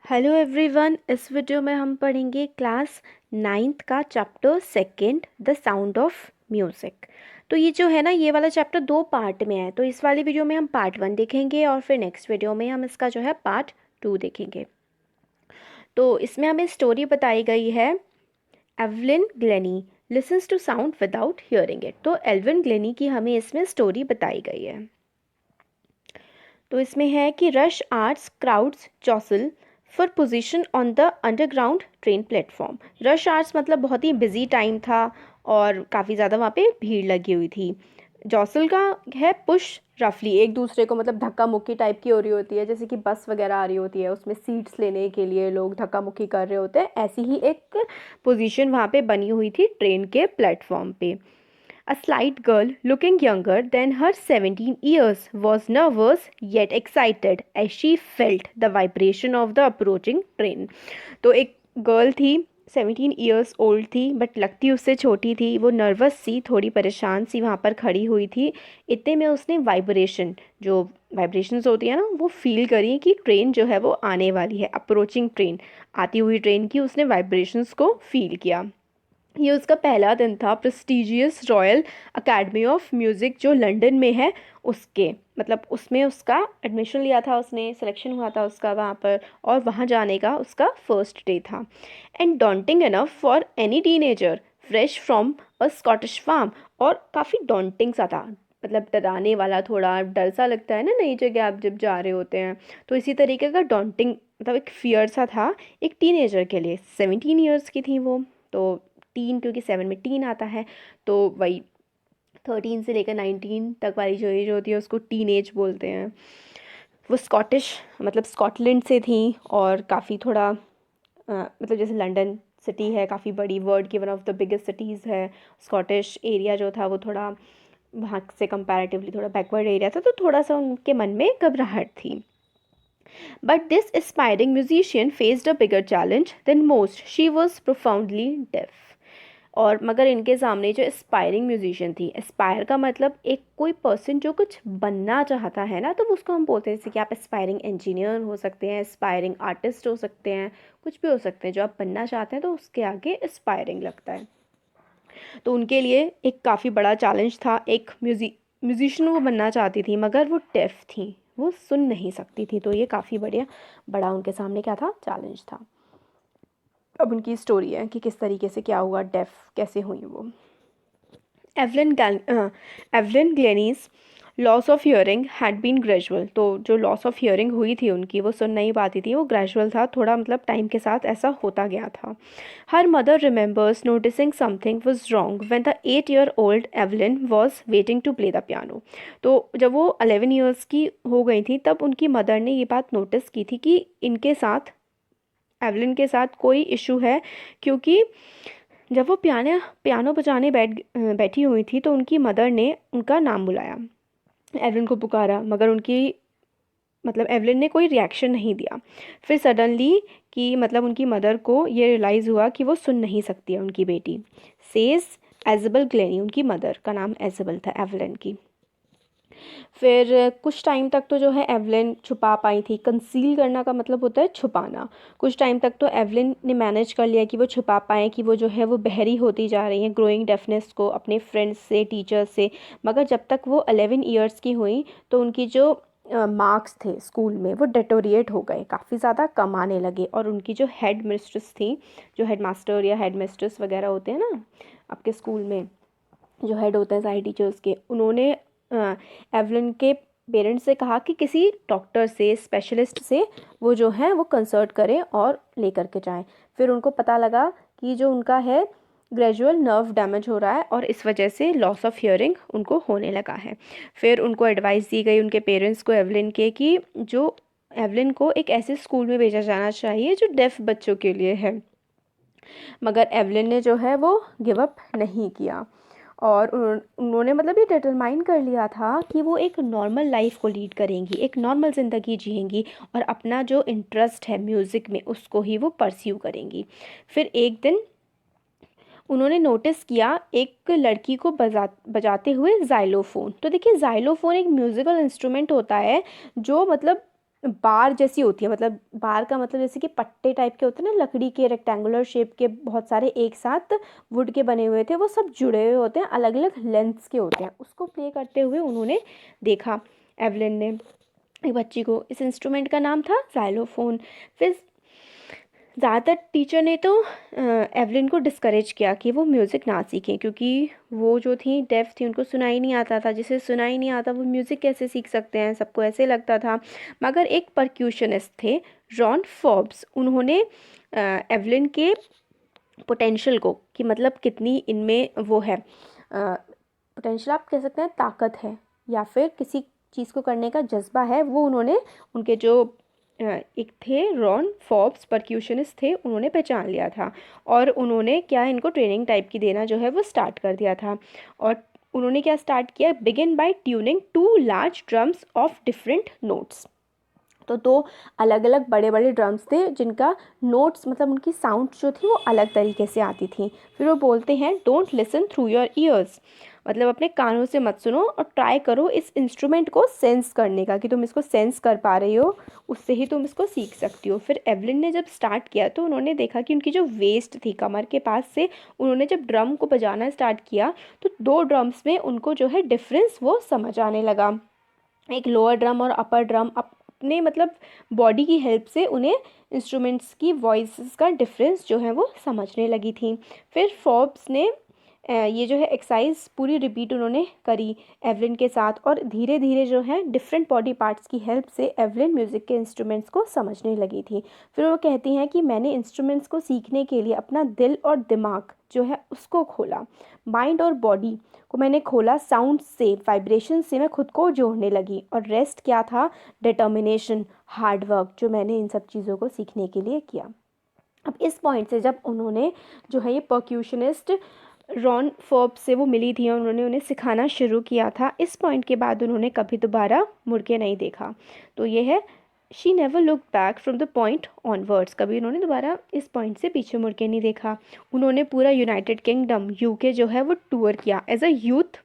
Hello everyone, इस video में हम पढ़ेंगे क्लास 9th का chapter second, the sound of music. तो ये जो है ना, ये वाला चैप्टर 2 पार्ट में है। तो इस वाली वीडियो में हम पार्ट 1 देखेंगे और फिर नेक्स्ट वीडियो में हम इसका जो है पार्ट 2 देखेंगे। तो इसमें हमें स्टोरी बताई गई है, Evelyn Glennie listens to sound without hearing it. तो एल्विन ग्लेनी की हमें इसमें स्टोरी बताई गई है। तो इसमें है कि rush hours crowds jostle for position on the underground train platform. Rush hours मतलब बहुत ही बिजी टाइम था और काफ़ी ज़्यादा वहाँ पे भीड़ लगी हुई थी। जॉसल का है पुश, रफली एक दूसरे को मतलब धक्का मुक्की टाइप की हो रही होती है, जैसे कि बस वगैरह आ रही होती है, उसमें सीट्स लेने के लिए लोग धक्का मुक्की कर रहे होते हैं। ऐसी ही एक पोजीशन वहाँ पे बनी हुई थी ट्रेन के प्लेटफॉर्म पे। A slight girl, looking younger than her 17 years, was nervous yet excited as she felt the vibration of the approaching train. तो एक गर्ल थी, 17 ईयर्स ओल्ड थी, बट लगती उससे छोटी थी। वो नर्वस सी, थोड़ी परेशान सी वहाँ पर खड़ी हुई थी। इतने में उसने जो वाइब्रेशंस होती है ना, वो फील करी कि ट्रेन जो है वो आने वाली है। अप्रोचिंग ट्रेन, आती हुई ट्रेन की उसने वाइब्रेशंस को फील किया। ये उसका पहला दिन था prestigious royal academy of music जो लंदन में है, उसके मतलब उसमें उसका एडमिशन लिया था उसने, सिलेक्शन हुआ था उसका वहाँ पर, और वहाँ जाने का उसका फर्स्ट डे था। And daunting enough for any teenager fresh from a Scottish farm. और काफ़ी डॉन्टिंग सा था, मतलब डराने वाला, थोड़ा डर सा लगता है ना नई जगह आप जब जा रहे होते हैं। तो इसी तरीके का डॉन्टिंग, मतलब एक फियर सा था एक टीनेजर के लिए। 17 ईयर्स की थी वो, तो टीन, क्योंकि 7 में टीन आता है, तो वही 13 से लेकर 19 तक वाली जो एज होती है उसको टीन एज बोलते हैं। वो स्कॉटिश मतलब स्कॉटलैंड से थी और काफ़ी थोड़ा मतलब जैसे लंदन सिटी है, काफ़ी बड़ी, वर्ल्ड की one of the biggest cities है। स्कॉटिश एरिया जो था वो थोड़ा वहाँ से कंपैरेटिवली थोड़ा बैकवर्ड एरिया था, तो थोड़ा सा उनके मन में घबराहट थी। But this aspiring musician faced a bigger challenge than most. She was profoundly deaf. और मगर इनके सामने जो एस्पायरिंग म्यूजिशियन थी, एस्पायर का मतलब एक कोई पर्सन जो कुछ बनना चाहता है ना, तो उसको हम बोलते हैं, जैसे कि आप एस्पायरिंग इंजीनियर हो सकते हैं, एस्पायरिंग आर्टिस्ट हो सकते हैं, कुछ भी हो सकते हैं। जो आप बनना चाहते हैं तो उसके आगे एस्पायरिंग लगता है। तो उनके लिए एक काफ़ी बड़ा चैलेंज था। एक म्यूजिशियन वो बनना चाहती थी मगर वो डेफ थी, वो सुन नहीं सकती थी। तो ये काफ़ी बड़ा उनके सामने क्या था, चैलेंज था। अब उनकी स्टोरी है कि किस तरीके से क्या हुआ, डेफ कैसे हुई वो। Evelyn Glennie's loss of hearing had been gradual. तो जो लॉस ऑफ हियरिंग हुई थी उनकी, वो सुन नहीं पाती थी, वो ग्रेजुअल था, थोड़ा मतलब टाइम के साथ ऐसा होता गया था। हर mother remembers noticing something was wrong when the 8-year-old Evelyn was waiting to play the piano. तो जब वो 11 ईयर्स की हो गई थी तब उनकी मदर ने ये बात नोटिस की थी कि इनके साथ, एवलिन के साथ कोई इशू है। क्योंकि जब वो पियानो बजाने बैठी हुई थी तो उनकी मदर ने उनका नाम बुलाया, एवलिन को पुकारा, मगर उनकी मतलब एवलिन ने कोई रिएक्शन नहीं दिया। फिर सडनली कि मतलब उनकी मदर को ये रियलाइज़ हुआ कि वो सुन नहीं सकती है उनकी बेटी। सेज एजबल ग्लेनी, उनकी मदर का नाम एजबल था एवलिन की। फिर कुछ टाइम तक तो जो है एवलिन छुपा पाई थी। कंसील करना का मतलब होता है छुपाना। कुछ टाइम तक तो एवलिन ने मैनेज कर लिया कि वो छुपा पाएँ कि वो जो है वो बहरी होती जा रही हैं, ग्रोइंग डेफनेस को अपने फ्रेंड्स से, टीचर्स से। मगर जब तक वो 11 ईयर्स की हुई तो उनकी जो मार्क्स थे स्कूल में वो डेटोरिएट हो गए, काफ़ी ज़्यादा कम आने लगे। और उनकी जो हेड मिस्ट्रेस थी, जो हेड मास्टर या हेड मिस्ट्रेस वगैरह होते हैं ना आपके स्कूल में, जो हेड होते हैं सारे टीचर्स के, उन्होंने एवलिन के पेरेंट्स से कहा कि किसी डॉक्टर से, स्पेशलिस्ट से वो जो है वो कंसल्ट करें और लेकर के जाएं। फिर उनको पता लगा कि जो उनका है ग्रेजुअल नर्व डैमेज हो रहा है और इस वजह से लॉस ऑफ हियरिंग उनको होने लगा है। फिर उनको एडवाइस दी गई उनके पेरेंट्स को एवलिन के कि जो एवलिन को एक ऐसे स्कूल में भेजा जाना चाहिए जो डेफ बच्चों के लिए है। मगर एवलिन ने जो है वो गिव अप नहीं किया और उन्होंने मतलब ये डिटरमाइन कर लिया था कि वो एक नॉर्मल लाइफ को लीड करेंगी, एक नॉर्मल ज़िंदगी जिएंगी और अपना जो इंटरेस्ट है म्यूज़िक में उसको ही वो परस्यू करेंगी। फिर एक दिन उन्होंने नोटिस किया एक लड़की को बजाते हुए जाइलोफोन। तो देखिए जाइलोफोन एक म्यूज़िकल इंस्ट्रूमेंट होता है जो मतलब बार जैसी होती है, मतलब बार का मतलब जैसे कि पट्टे टाइप के होते हैं ना, लकड़ी के रेक्टेंगुलर शेप के बहुत सारे एक साथ वुड के बने हुए थे, वो सब जुड़े हुए होते हैं, अलग अलग लेंथ्स के होते हैं। उसको प्ले करते हुए उन्होंने देखा एवलिन ने एक बच्ची को। इस इंस्ट्रूमेंट का नाम था जाइलोफोन। फिर ज़्यादातर टीचर ने तो एवलिन को डिस्करेज किया कि वो म्यूज़िक ना सीखें, क्योंकि वो जो थी डेफ थी, उनको सुनाई नहीं आता था। जिसे सुनाई नहीं आता वो म्यूज़िक कैसे सीख सकते हैं, सबको ऐसे लगता था। मगर एक परक्यूशनिस्ट थे रॉन फोर्ब्स, उन्होंने एवलिन के पोटेंशियल को, कि मतलब कितनी इनमें वो है, पोटेंशियल आप कह सकते हैं ताकत है या फिर किसी चीज़ को करने का जज्बा है, वो उन्होंने उनके जो एक थे रॉन फोर्ब्स परक्यूशनिस्ट थे, उन्होंने पहचान लिया था। और उन्होंने क्या इनको ट्रेनिंग टाइप की देना जो है वो स्टार्ट कर दिया था। और उन्होंने क्या स्टार्ट किया, begin by tuning 2 large drums of different notes. तो 2 अलग अलग बड़े बड़े ड्रम्स थे जिनका नोट्स मतलब उनकी साउंड जो थी वो अलग तरीके से आती थी। फिर वो बोलते हैं don't listen through your ears, मतलब अपने कानों से मत सुनो और ट्राई करो इस इंस्ट्रूमेंट को सेंस करने का, कि तुम इसको सेंस कर पा रही हो, उससे ही तुम इसको सीख सकती हो। फिर एवलिन ने जब स्टार्ट किया तो उन्होंने देखा कि उनकी जो वेस्ट थी कमर के पास से, उन्होंने जब ड्रम को बजाना स्टार्ट किया तो 2 ड्रम्स में उनको जो है डिफरेंस वो समझ आने लगा। एक लोअर ड्रम और अपर ड्रम अपने मतलब बॉडी की हेल्प से उन्हें इंस्ट्रूमेंट्स की वॉइसेस का डिफरेंस जो है वो समझने लगी थी। फिर फोर्ब्स ने ये जो है एक्सरसाइज पूरी रिपीट उन्होंने करी एवलिन के साथ, और धीरे धीरे जो है डिफरेंट बॉडी पार्ट्स की हेल्प से एवलिन म्यूज़िक के इंस्ट्रूमेंट्स को समझने लगी थी। फिर वो कहती हैं कि मैंने इंस्ट्रूमेंट्स को सीखने के लिए अपना दिल और दिमाग जो है उसको खोला, माइंड और बॉडी को मैंने खोला, साउंड से वाइब्रेशन से मैं खुद को जोड़ने लगी, और रेस्ट क्या था, डिटर्मिनेशन, हार्ड वर्क जो मैंने इन सब चीज़ों को सीखने के लिए किया। अब इस पॉइंट से जब उन्होंने जो है ये परक्यूशनिस्ट रॉन फोर्ब्स से वो मिली थी और उन्होंने उन्हें सिखाना शुरू किया था, इस पॉइंट के बाद उन्होंने कभी दोबारा मुड़ के नहीं देखा। तो ये है she never look back from the point onwards, कभी उन्होंने दोबारा इस पॉइंट से पीछे मुड़ के नहीं देखा। उन्होंने पूरा यूनाइटेड किंगडम यूके जो है वो टूर किया एज अ यूथ,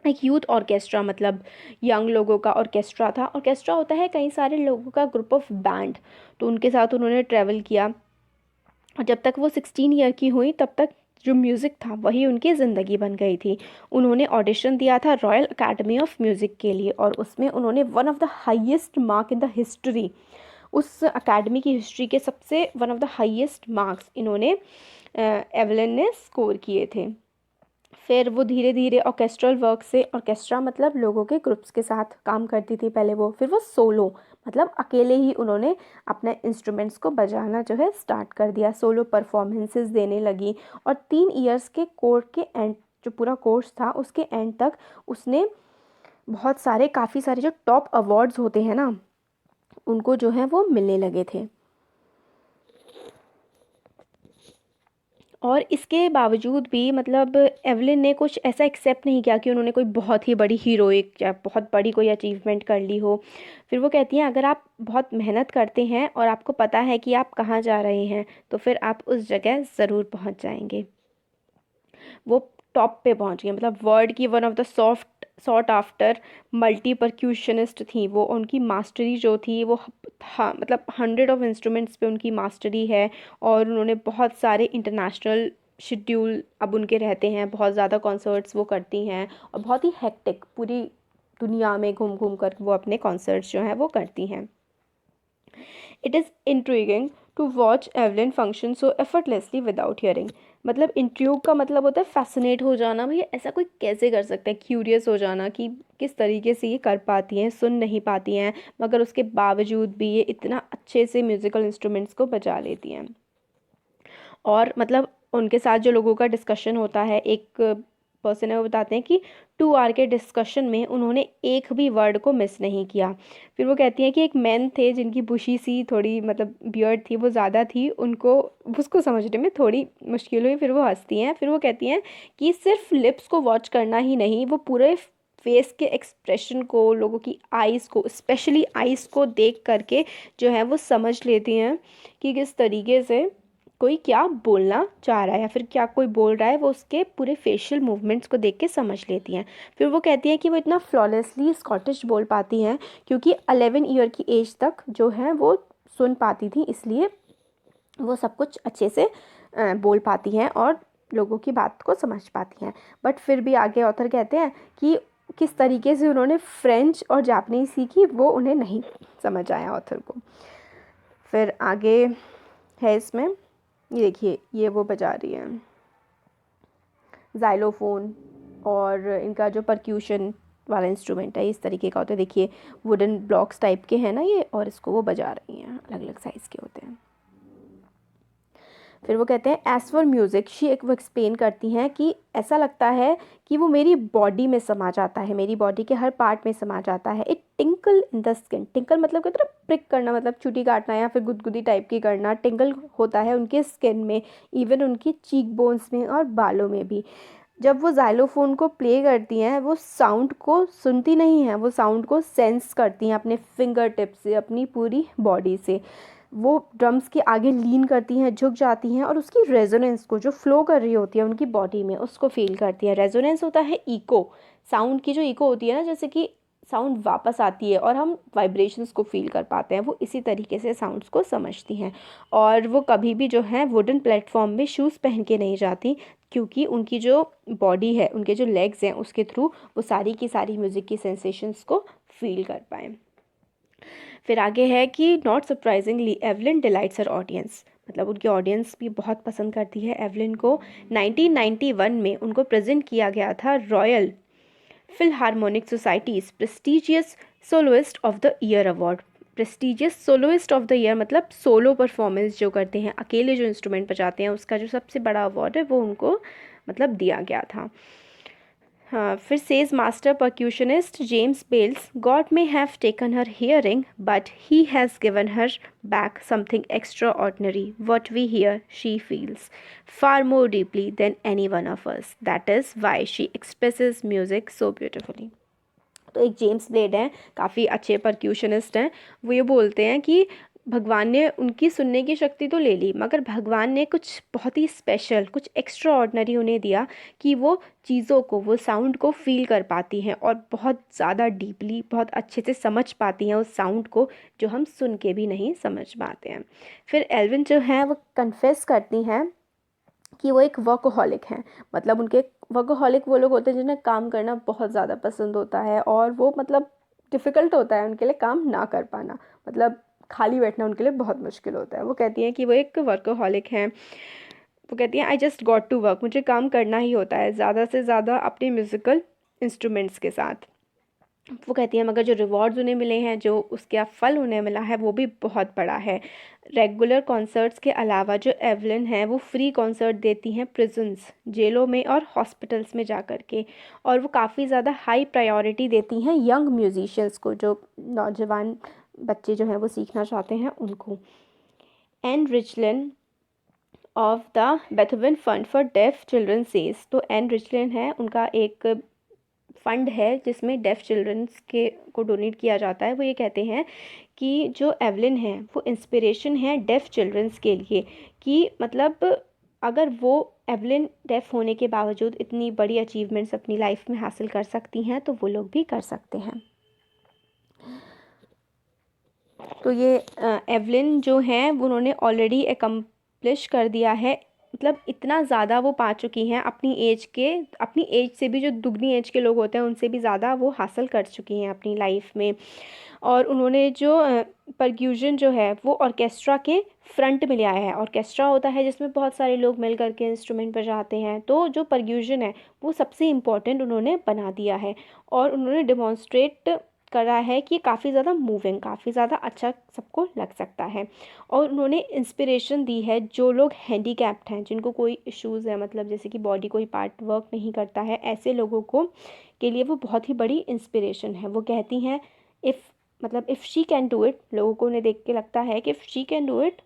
एक यूथ ऑर्केस्ट्रा, मतलब यंग लोगों का ऑर्केस्ट्रा था। ऑर्केस्ट्रा होता है कई सारे लोगों का ग्रुप ऑफ बैंड, तो उनके साथ उन्होंने ट्रैवल किया। और जब तक वो 16 ईयर की हुई तब तक जो म्यूज़िक था वही उनकी ज़िंदगी बन गई थी। उन्होंने ऑडिशन दिया था रॉयल अकेडमी ऑफ म्यूज़िक के लिए, और उसमें उन्होंने one of the highest mark in the history, उस अकेडमी की हिस्ट्री के सबसे one of the highest marks इन्होंने एवलिन ने स्कोर किए थे। फिर वो धीरे धीरे ऑर्केस्ट्रल वर्क से, ऑर्केस्ट्रा मतलब लोगों के ग्रुप्स के साथ काम करती थी पहले वो, फिर वो सोलो मतलब अकेले ही उन्होंने अपने इंस्ट्रूमेंट्स को बजाना जो है स्टार्ट कर दिया, सोलो परफॉर्मेंसेस देने लगी। और 3 इयर्स के कोर्स के एंड, जो पूरा कोर्स था उसके एंड तक उसने बहुत सारे काफ़ी सारे जो टॉप अवार्ड्स होते हैं ना उनको जो है वो मिलने लगे थे। और इसके बावजूद भी मतलब एवलिन ने कुछ ऐसा एक्सेप्ट नहीं किया कि उन्होंने कोई बहुत ही बड़ी हीरोइक या बहुत बड़ी कोई अचीवमेंट कर ली हो। फिर वो कहती हैं अगर आप बहुत मेहनत करते हैं और आपको पता है कि आप कहाँ जा रहे हैं तो फिर आप उस जगह ज़रूर पहुँच जाएंगे। वो टॉप पे पहुंच गई, मतलब वर्ल्ड की one of the sought after multi percussionist थी वो। उनकी मास्टरी जो थी वो हाँ मतलब 100 ऑफ इंस्ट्रूमेंट्स पे उनकी मास्टरी है। और उन्होंने बहुत सारे इंटरनेशनल शेड्यूल अब उनके रहते हैं, बहुत ज़्यादा कॉन्सर्ट्स वो करती हैं, और बहुत ही हेक्टिक पूरी दुनिया में घूम घूम कर वो अपने कॉन्सर्ट्स जो हैं वो करती हैं। It is intriguing to watch Evelyn function so effortlessly without hearing, मतलब इंट्रीग का मतलब होता है फैसिनेट हो जाना, भैया ऐसा कोई कैसे कर सकता है, क्यूरियस हो जाना कि किस तरीके से ये कर पाती हैं, सुन नहीं पाती हैं मगर उसके बावजूद भी ये इतना अच्छे से म्यूज़िकल इंस्ट्रूमेंट्स को बजा लेती हैं। और मतलब उनके साथ जो लोगों का डिस्कशन होता है, एक पर्सन है वो बताते हैं कि 2 आवर के डिस्कशन में उन्होंने एक भी वर्ड को मिस नहीं किया। फिर वो कहती हैं कि एक मैन थे जिनकी बुशी सी थोड़ी मतलब बियर्ड थी, वो ज़्यादा थी, उनको उसको समझने में थोड़ी मुश्किल हुई। फिर वो हंसती हैं, फिर वो कहती हैं कि सिर्फ लिप्स को वॉच करना ही नहीं, वो पूरे फेस के एक्सप्रेशन को, लोगों की आइज़ को, स्पेशली आइज़ को देख करके जो है वो समझ लेती हैं कि किस तरीके से कोई क्या बोलना चाह रहा है या फिर क्या कोई बोल रहा है, वो उसके पूरे फेशियल मूवमेंट्स को देख के समझ लेती हैं। फिर वो कहती हैं कि वो इतना फ्लॉलेसली स्कॉटिश बोल पाती हैं क्योंकि 11 ईयर की एज तक जो है वो सुन पाती थी, इसलिए वो सब कुछ अच्छे से बोल पाती हैं और लोगों की बात को समझ पाती हैं। बट फिर भी आगे ऑथर कहते हैं कि किस तरीके से उन्होंने फ्रेंच और जापानीज सीखी वो उन्हें नहीं समझ आया ऑथर को। फिर आगे है इसमें, ये देखिए ये वो बजा रही है जाइलोफोन, और इनका जो परक्यूशन वाला इंस्ट्रूमेंट है इस तरीके का होता है, देखिए वुडन ब्लॉक्स टाइप के हैं ना ये, और इसको वो बजा रही हैं, अलग अलग साइज़ के होते हैं। फिर वो कहते हैं एज़ फॉर म्यूज़िक शी, वो एक्सप्लेन करती हैं कि ऐसा लगता है कि वो मेरी बॉडी में समा जाता है, मेरी बॉडी के हर पार्ट में समा जाता है। It tinkle in the skin, tinkle मतलब कहते हैं प्रिक करना, मतलब चुटी काटना या फिर गुदगुदी टाइप की करना, टिंकल होता है उनके स्किन में, इवन उनकी चीक बोन्स में और बालों में भी। जब वो जाइलोफोन को प्ले करती हैं वो साउंड को सुनती नहीं हैं, वो साउंड को सेंस करती हैं अपने फिंगर टिप से, अपनी पूरी बॉडी से। वो ड्रम्स के आगे लीन करती हैं, झुक जाती हैं और उसकी रेजोनेंस को, जो फ्लो कर रही होती है उनकी बॉडी में, उसको फील करती हैं। रेजोनेंस होता है इको, साउंड की जो इको होती है ना, जैसे कि साउंड वापस आती है और हम वाइब्रेशंस को फील कर पाते हैं, वो इसी तरीके से साउंड्स को समझती हैं। और वो कभी भी जो है वुडन प्लेटफॉर्म में शूज़ पहन के नहीं जाती, क्योंकि उनकी जो बॉडी है, उनके जो लेग्स हैं, उसके थ्रू वो सारी की सारी म्यूज़िक की सेंसेशंस को फील कर पाएँ। फिर आगे है कि not surprisingly Evelyn delights her audience, मतलब उनकी ऑडियंस भी बहुत पसंद करती है एवलिन को। 1991 में उनको प्रेजेंट किया गया था royal Philharmonic societies prestigious soloist of the year award. Prestigious soloist of the year मतलब सोलो परफॉर्मेंस जो करते हैं, अकेले जो इंस्ट्रूमेंट बजाते हैं, उसका जो सबसे बड़ा अवार्ड है वो उनको मतलब दिया गया था। हाँ, फिर says master percussionist James Blades, God may have taken her hearing but he has given her back something extraordinary, what we hear she feels far more deeply than anyone of us, that is why she expresses music so beautifully. तो एक James blade हैं, काफ़ी अच्छे परक्यूशनिस्ट हैं, वो ये बोलते हैं कि भगवान ने उनकी सुनने की शक्ति तो ले ली, मगर भगवान ने कुछ बहुत ही स्पेशल, कुछ एक्स्ट्रा ऑर्डिनरी उन्हें दिया कि वो चीज़ों को, वो साउंड को फील कर पाती हैं और बहुत ज़्यादा डीपली, बहुत अच्छे से समझ पाती हैं उस साउंड को, जो हम सुन के भी नहीं समझ पाते हैं। फिर एल्विन जो है वो कन्फेस करती हैं कि वो एक वर्कहॉलिक हैं, मतलब उनके वर्कहॉलिक वो लोग होते हैं जिन्हें काम करना बहुत ज़्यादा पसंद होता है और वो मतलब डिफ़िकल्ट होता है उनके लिए काम ना कर पाना, मतलब खाली बैठना उनके लिए बहुत मुश्किल होता है। वो कहती हैं कि वो एक वर्कहॉलिक हैं। वो कहती हैं I just got to work, मुझे काम करना ही होता है ज़्यादा से ज़्यादा अपने म्यूज़िकल इंस्ट्रूमेंट्स के साथ। वो कहती हैं मगर जो रिवॉर्ड्स उन्हें मिले हैं, जो उसका फल उन्हें मिला है, वो भी बहुत बड़ा है। रेगुलर कॉन्सर्ट्स के अलावा जो एवलिन है वो फ्री कॉन्सर्ट देती हैं प्रिजन्स, जेलों में और हॉस्पिटल्स में जा कर के, और वो काफ़ी ज़्यादा हाई प्रायोरिटी देती हैं यंग म्यूजिशियंस को, जो नौजवान बच्चे जो हैं वो सीखना चाहते हैं उनको। Ann Richlin of the Beethoven Fund for Deaf Children says, तो एन रिचलिन है, उनका एक फंड है जिसमें डेफ चिल्ड्रंस के को डोनेट किया जाता है। वो ये कहते हैं कि जो एवलिन है वो इंस्पिरेशन है डेफ चिल्ड्रंस के लिए, कि मतलब अगर वो एवलिन डेफ होने के बावजूद इतनी बड़ी अचीवमेंट्स अपनी लाइफ में हासिल कर सकती हैं, तो वो लोग भी कर सकते हैं। तो ये एवलिन जो हैं उन्होंने ऑलरेडी एकम्प्लिश कर दिया है, मतलब इतना ज़्यादा वो पा चुकी हैं अपनी एज के, अपनी एज से भी जो दुगनी एज के लोग होते हैं उनसे भी ज़्यादा वो हासिल कर चुकी हैं अपनी लाइफ में। और उन्होंने जो परक्यूजन जो है वो ऑर्केस्ट्रा के फ्रंट में ले आया है। ऑर्केस्ट्रा होता है जिसमें बहुत सारे लोग मिल करके इंस्ट्रूमेंट बजाते हैं, तो जो परक्यूजन है वो सबसे इम्पॉर्टेंट उन्होंने बना दिया है और उन्होंने डिमॉन्स्ट्रेट करा है कि काफ़ी ज़्यादा मूविंग, काफ़ी ज़्यादा अच्छा सबको लग सकता है। और उन्होंने इंस्पिरेशन दी है जो लोग हैंडीकैप्ड हैं, जिनको कोई इश्यूज़ है, मतलब जैसे कि बॉडी कोई पार्ट वर्क नहीं करता है, ऐसे लोगों को के लिए वो बहुत ही बड़ी इंस्पिरेशन है। वो कहती हैं if she can do it, लोगों को उन्हें देख के लगता है कि if she can do it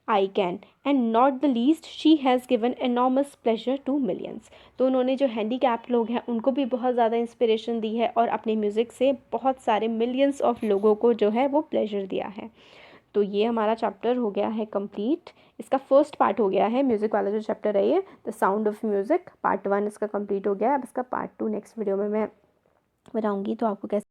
I can, and not the least she has given enormous pleasure to millions. तो उन्होंने जो हैंडीकैप्ड लोग हैं उनको भी बहुत ज़्यादा इंस्पिरेशन दी है और अपने म्यूज़िक से बहुत सारे मिलियंस ऑफ लोगों को जो है वो प्लेजर दिया है। तो ये हमारा चैप्टर हो गया है कंप्लीट। इसका फर्स्ट पार्ट हो गया है, म्यूज़िक वाला जो चैप्टर है ये, the sound of music, part 1 इसका कंप्लीट हो गया है। अब इसका पार्ट 2 नेक्स्ट वीडियो में मैं बनाऊँगी, तो आपको कैसे